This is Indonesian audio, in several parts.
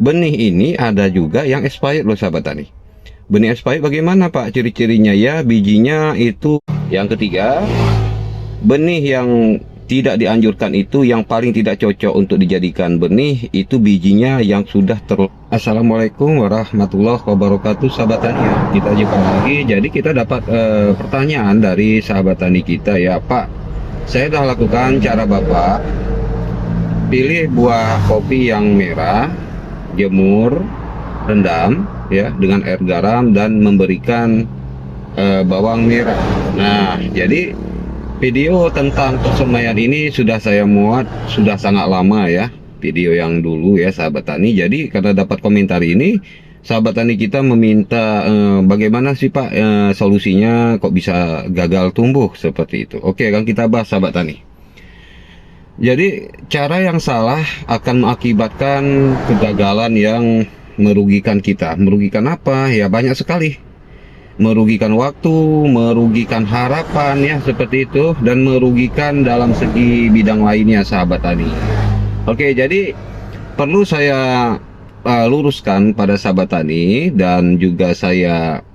benih ini ada juga yang expired loh sahabat tani. Benih expired bagaimana Pak ciri-cirinya ya? Bijinya itu. Yang ketiga, benih yang tidak dianjurkan itu, yang paling tidak cocok untuk dijadikan benih itu bijinya yang sudah Assalamualaikum warahmatullahi wabarakatuh sahabat tani ya. Kita jumpa lagi. Jadi kita dapat pertanyaan dari sahabat tani kita ya, Pak, saya sudah lakukan cara Bapak, pilih buah kopi yang merah, jemur, rendam ya dengan air garam dan memberikan bawang merah. Nah, jadi video tentang persemaian ini sudah saya muat, sudah sangat lama ya, video yang dulu ya sahabat tani. Jadi karena dapat komentar ini, sahabat tani kita meminta bagaimana sih Pak solusinya kok bisa gagal tumbuh seperti itu. Oke, kan kita bahas sahabat tani. Jadi cara yang salah akan mengakibatkan kegagalan yang merugikan kita. Merugikan apa? Ya banyak sekali. Merugikan waktu, merugikan harapan ya seperti itu, dan merugikan dalam segi bidang lainnya sahabat tani. Oke, jadi perlu saya luruskan pada sahabat tani, dan juga saya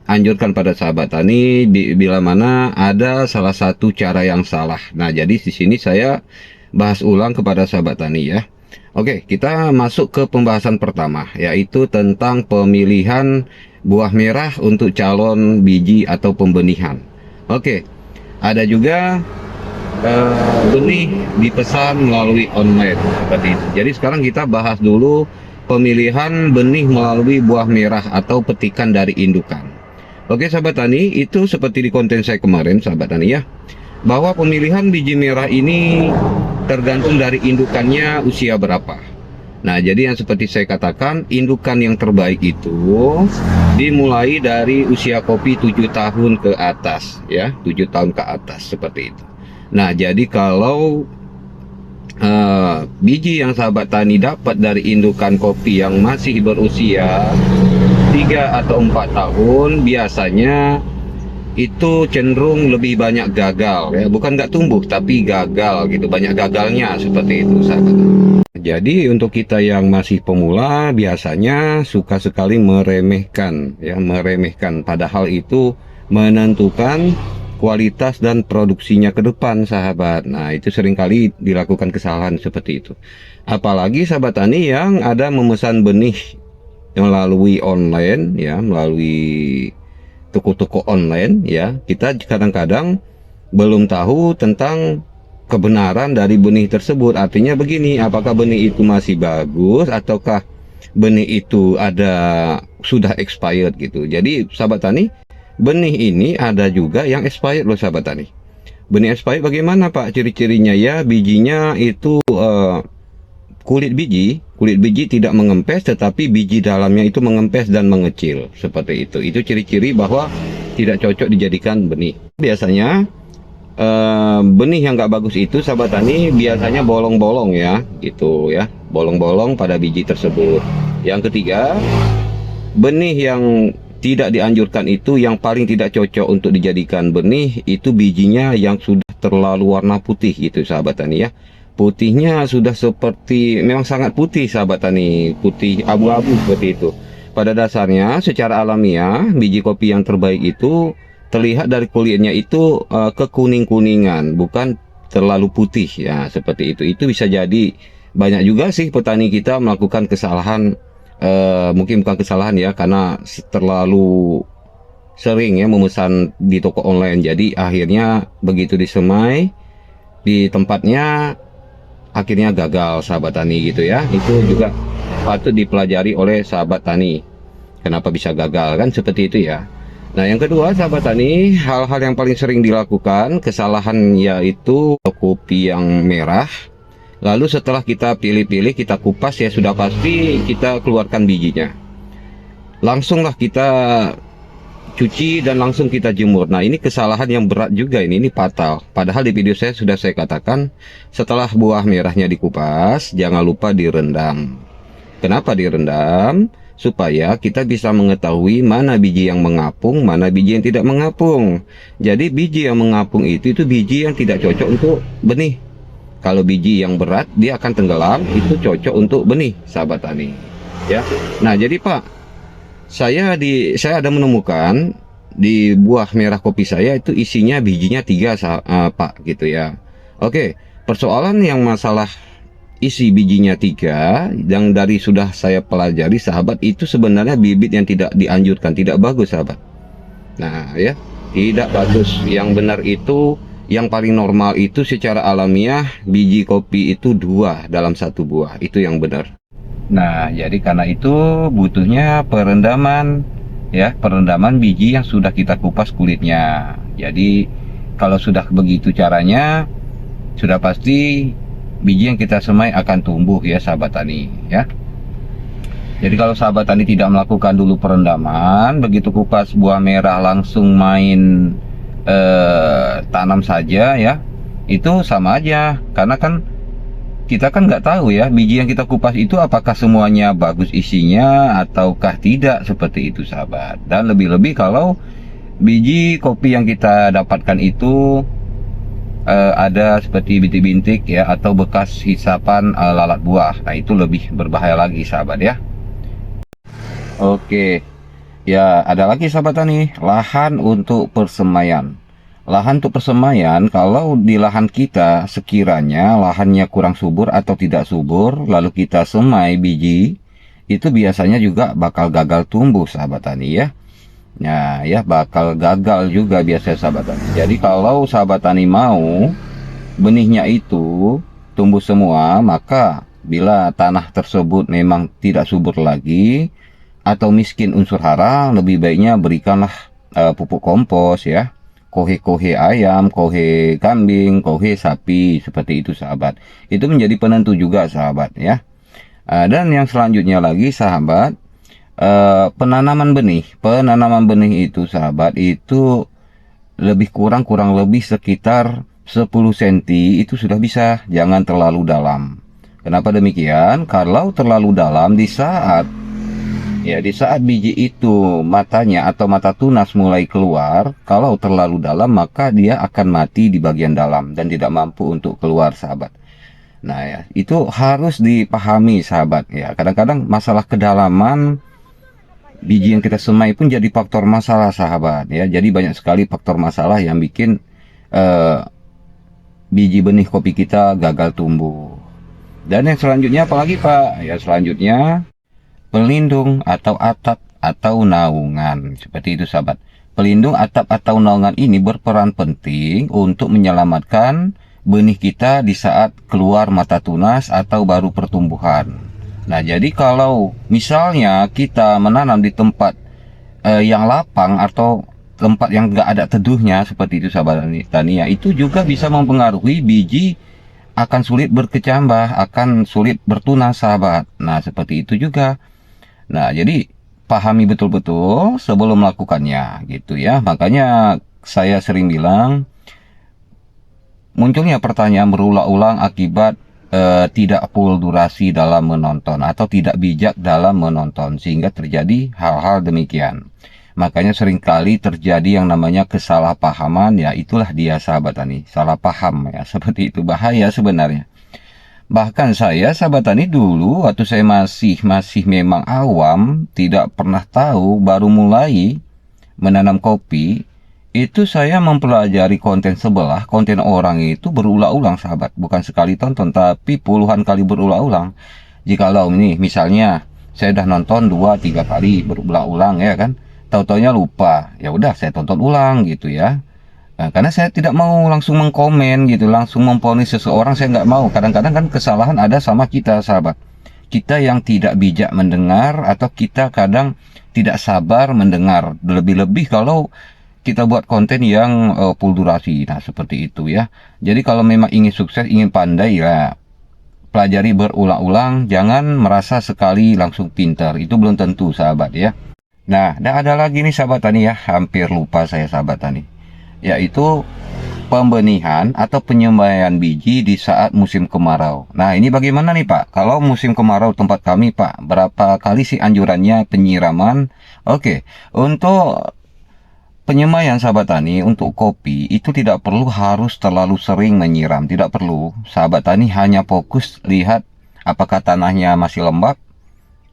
anjurkan pada sahabat tani bila mana ada salah satu cara yang salah. Nah, jadi di sini saya bahas ulang kepada sahabat tani ya. Oke, kita masuk ke pembahasan pertama, yaitu tentang pemilihan buah merah untuk calon biji atau pembenihan. Oke, ada juga benih dipesan melalui online seperti itu. Jadi sekarang kita bahas dulu pemilihan benih melalui buah merah atau petikan dari indukan. Oke sahabat tani, itu seperti di konten saya kemarin sahabat tani ya, bahwa pemilihan biji merah ini tergantung dari indukannya usia berapa. Nah, jadi yang seperti saya katakan, indukan yang terbaik itu dimulai dari usia kopi 7 tahun ke atas ya, 7 tahun ke atas seperti itu. Nah, jadi kalau biji yang sahabat tani dapat dari indukan kopi yang masih berusia 3 atau 4 tahun, biasanya itu cenderung lebih banyak gagal ya, bukan nggak tumbuh tapi gagal gitu, banyak gagalnya seperti itu sahabat. Jadi untuk kita yang masih pemula biasanya suka sekali meremehkan ya, meremehkan, padahal itu menentukan kualitas dan produksinya ke depan sahabat. Nah, itu seringkali dilakukan kesalahan seperti itu. Apalagi sahabat tani yang ada memesan benih melalui online ya, melalui toko-toko online ya, kita kadang-kadang belum tahu tentang kebenaran dari benih tersebut. Artinya begini, apakah benih itu masih bagus ataukah benih itu sudah expired gitu. Jadi sahabat tani, benih ini ada juga yang expired loh sahabat tani. Benih expired bagaimana Pak ciri-cirinya ya? Bijinya itu kulit biji tidak mengempes, tetapi biji dalamnya itu mengempes dan mengecil seperti itu. Itu ciri-ciri bahwa tidak cocok dijadikan benih. Biasanya benih yang nggak bagus itu sahabat tani biasanya bolong-bolong ya, gitu ya, bolong-bolong pada biji tersebut. Yang ketiga, benih yang tidak dianjurkan itu, yang paling tidak cocok untuk dijadikan benih itu bijinya yang sudah terlalu warna putih gitu sahabat tani ya. Putihnya sudah seperti, memang sangat putih sahabat tani, putih abu-abu seperti itu. Pada dasarnya secara alamiah biji kopi yang terbaik itu terlihat dari kulitnya itu kekuning-kuningan, bukan terlalu putih ya seperti itu. Itu bisa jadi banyak juga sih petani kita melakukan kesalahan, mungkin bukan kesalahan ya, karena terlalu sering ya memesan di toko online. Jadi akhirnya begitu disemai di tempatnya akhirnya gagal sahabat tani gitu ya. Itu juga patut dipelajari oleh sahabat tani, kenapa bisa gagal kan seperti itu ya. Nah, yang kedua sahabat tani, hal-hal yang paling sering dilakukan kesalahan yaitu kopi yang merah. Lalu setelah kita pilih-pilih, kita kupas ya, sudah pasti kita keluarkan bijinya. Langsunglah kita cuci dan langsung kita jemur. Nah, ini kesalahan yang berat juga, ini fatal. Padahal di video saya sudah saya katakan, setelah buah merahnya dikupas, jangan lupa direndam. Kenapa direndam? Supaya kita bisa mengetahui mana biji yang mengapung, mana biji yang tidak mengapung. Jadi biji yang mengapung itu biji yang tidak cocok untuk benih. Kalau biji yang berat dia akan tenggelam, itu cocok untuk benih sahabat tani. ya. Nah, jadi Pak, saya ada menemukan di buah merah kopi saya itu isinya bijinya 3 Pak, gitu ya. Oke, persoalan yang masalah isi bijinya 3 yang dari sudah saya pelajari sahabat, itu sebenarnya bibit yang tidak dianjurkan, tidak bagus sahabat. Nah ya, tidak bagus. Yang benar itu, yang paling normal itu secara alamiah biji kopi itu 2 dalam 1 buah, itu yang benar. Nah, jadi karena itu butuhnya perendaman, ya, perendaman biji yang sudah kita kupas kulitnya. Jadi kalau sudah begitu caranya, sudah pasti biji yang kita semai akan tumbuh ya sahabat tani, ya. Jadi kalau sahabat tani tidak melakukan dulu perendaman, begitu kupas buah merah langsung main tanam saja ya, itu sama aja, karena kan kita kan nggak tahu ya biji yang kita kupas itu apakah semuanya bagus isinya ataukah tidak, seperti itu sahabat. Dan lebih-lebih kalau biji kopi yang kita dapatkan itu ada seperti bintik-bintik ya, atau bekas hisapan lalat buah. Nah, itu lebih berbahaya lagi sahabat ya. Oke ya, ada lagi sahabat tani, lahan untuk persemaian. Lahan untuk persemaian, kalau di lahan kita sekiranya lahannya kurang subur atau tidak subur, lalu kita semai biji, itu biasanya juga bakal gagal tumbuh sahabat tani ya. Nah ya, bakal gagal juga biasanya sahabat tani. Jadi kalau sahabat tani mau benihnya itu tumbuh semua, maka bila tanah tersebut memang tidak subur lagi atau miskin unsur hara, lebih baiknya berikanlah pupuk kompos ya, kohe-kohe ayam, kohe kambing, kohe sapi, seperti itu sahabat. Itu menjadi penentu juga sahabat ya. Dan yang selanjutnya lagi sahabat, penanaman benih. Penanaman benih itu sahabat, itu lebih kurang lebih sekitar 10 cm itu sudah bisa, jangan terlalu dalam. Kenapa demikian? Kalau terlalu dalam, di saat biji itu matanya atau mata tunas mulai keluar, kalau terlalu dalam maka dia akan mati di bagian dalam dan tidak mampu untuk keluar sahabat. Nah ya, itu harus dipahami sahabat ya. Kadang-kadang masalah kedalaman biji yang kita semai pun jadi faktor masalah sahabat ya. Jadi banyak sekali faktor masalah yang bikin biji benih kopi kita gagal tumbuh. Dan yang selanjutnya apalagi Pak? Ya, selanjutnya pelindung atau atap atau naungan, seperti itu sahabat. Pelindung atap atau naungan ini berperan penting untuk menyelamatkan benih kita di saat keluar mata tunas atau baru pertumbuhan. Nah, jadi kalau misalnya kita menanam di tempat yang lapang atau tempat yang nggak ada teduhnya, seperti itu sahabat tani ya, itu juga bisa mempengaruhi biji akan sulit berkecambah, akan sulit bertunas sahabat. Nah, seperti itu juga. Nah, jadi pahami betul-betul sebelum melakukannya gitu ya. Makanya saya sering bilang, munculnya pertanyaan berulang-ulang akibat tidak full durasi dalam menonton atau tidak bijak dalam menonton, sehingga terjadi hal-hal demikian. Makanya seringkali terjadi yang namanya kesalahpahaman, ya itulah dia sahabat tani, salah paham ya, seperti itu, bahaya sebenarnya. Bahkan saya sahabat tani dulu waktu saya masih memang awam, tidak pernah tahu, baru mulai menanam kopi, itu saya mempelajari konten sebelah, konten orang itu berulang-ulang sahabat. Bukan sekali tonton, tapi puluhan kali berulang-ulang. Jikalau ini misalnya saya udah nonton 2-3 kali berulang-ulang ya kan, tahu-taunya lupa, ya udah saya tonton ulang gitu ya. Nah, karena saya tidak mau langsung mengkomen gitu, langsung memvonis seseorang, saya nggak mau. Kadang-kadang kan kesalahan ada sama kita sahabat. Kita yang tidak bijak mendengar, atau kita kadang tidak sabar mendengar. Lebih-lebih kalau kita buat konten yang full durasi. Nah, seperti itu ya. Jadi kalau memang ingin sukses, ingin pandai ya, pelajari berulang-ulang, jangan merasa sekali langsung pintar. Itu belum tentu sahabat ya. Nah, ada lagi nih sahabat tani ya, hampir lupa saya sahabat tani, yaitu pembenihan atau penyembaian biji di saat musim kemarau. Nah, ini bagaimana nih Pak? Kalau musim kemarau tempat kami Pak, berapa kali sih anjurannya penyiraman? Oke, untuk penyembaian sahabat tani untuk kopi itu tidak perlu harus terlalu sering menyiram, tidak perlu. Sahabat tani hanya fokus lihat apakah tanahnya masih lembab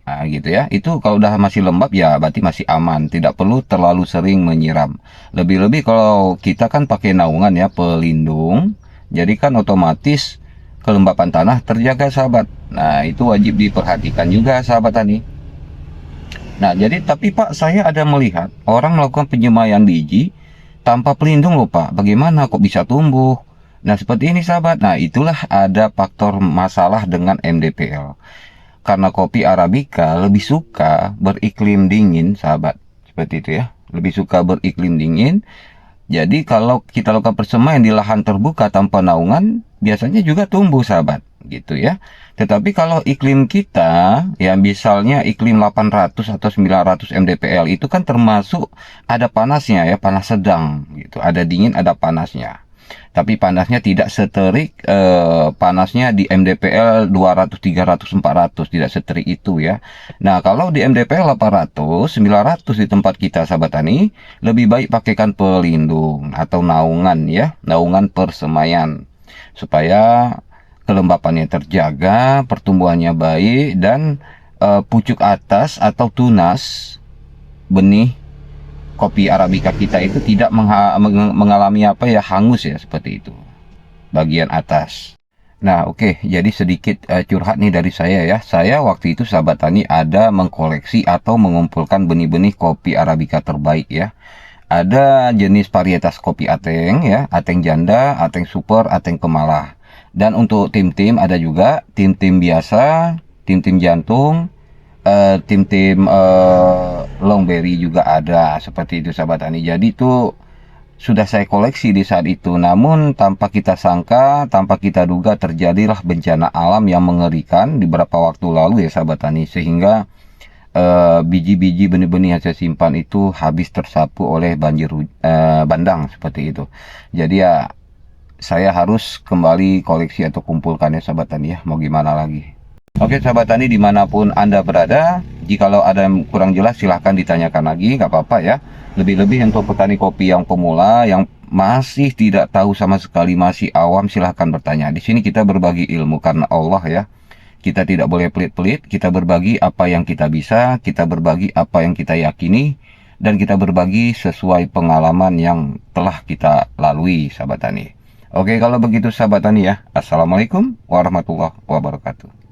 Nah, gitu ya. Itu kalau udah masih lembab ya berarti masih aman. Tidak perlu terlalu sering menyiram. Lebih-lebih kalau kita kan pakai naungan ya, pelindung. Jadi kan otomatis kelembapan tanah terjaga sahabat. Nah, itu wajib diperhatikan juga sahabat tani. Nah, jadi tapi Pak, saya ada melihat orang melakukan penyemaian biji tanpa pelindung loh Pak. Bagaimana kok bisa tumbuh? Nah, seperti ini sahabat. Nah, itulah ada faktor masalah dengan MDPL. Karena kopi Arabica lebih suka beriklim dingin sahabat. Seperti itu ya. Lebih suka beriklim dingin. Jadi kalau kita lakukan persemaian di lahan terbuka tanpa naungan, biasanya juga tumbuh sahabat, gitu ya. Tetapi kalau iklim kita, ya misalnya iklim 800 atau 900 mdpl itu kan termasuk ada panasnya ya, panas sedang gitu. Ada dingin, ada panasnya. Tapi panasnya tidak seterik panasnya di MDPL 200, 300, 400, tidak seterik itu ya. Nah, kalau di MDPL 800, 900 di tempat kita sahabat tani, lebih baik pakaikan pelindung atau naungan ya, naungan persemaian supaya kelembapannya terjaga, pertumbuhannya baik dan pucuk atas atau tunas benih kopi Arabica kita itu tidak mengalami apa ya, hangus ya, seperti itu bagian atas. Nah, oke, jadi sedikit curhat nih dari saya ya. Saya waktu itu sahabat tani ada mengkoleksi atau mengumpulkan benih-benih kopi Arabica terbaik ya. Ada jenis varietas kopi Ateng ya, Ateng Janda, Ateng Super, Ateng Pemalah. Dan untuk tim-tim ada juga tim-tim biasa, tim-tim jantung, tim-tim longberry juga ada, seperti itu sahabat tani. Jadi itu sudah saya koleksi di saat itu, namun tanpa kita sangka, tanpa kita duga terjadilah bencana alam yang mengerikan di beberapa waktu lalu ya sahabat tani, sehingga biji-biji benih-benih yang saya simpan itu habis tersapu oleh banjir bandang seperti itu. Jadi ya saya harus kembali koleksi atau kumpulkan ya sahabat tani ya, mau gimana lagi. Oke sahabat tani dimanapun Anda berada, jikalau ada yang kurang jelas silahkan ditanyakan lagi, nggak apa-apa ya. Lebih-lebih untuk petani kopi yang pemula, yang masih tidak tahu sama sekali, masih awam, silahkan bertanya. Di sini kita berbagi ilmu karena Allah ya. Kita tidak boleh pelit-pelit, kita berbagi apa yang kita bisa, kita berbagi apa yang kita yakini, dan kita berbagi sesuai pengalaman yang telah kita lalui sahabat tani. Oke, kalau begitu sahabat tani ya. Assalamualaikum warahmatullahi wabarakatuh.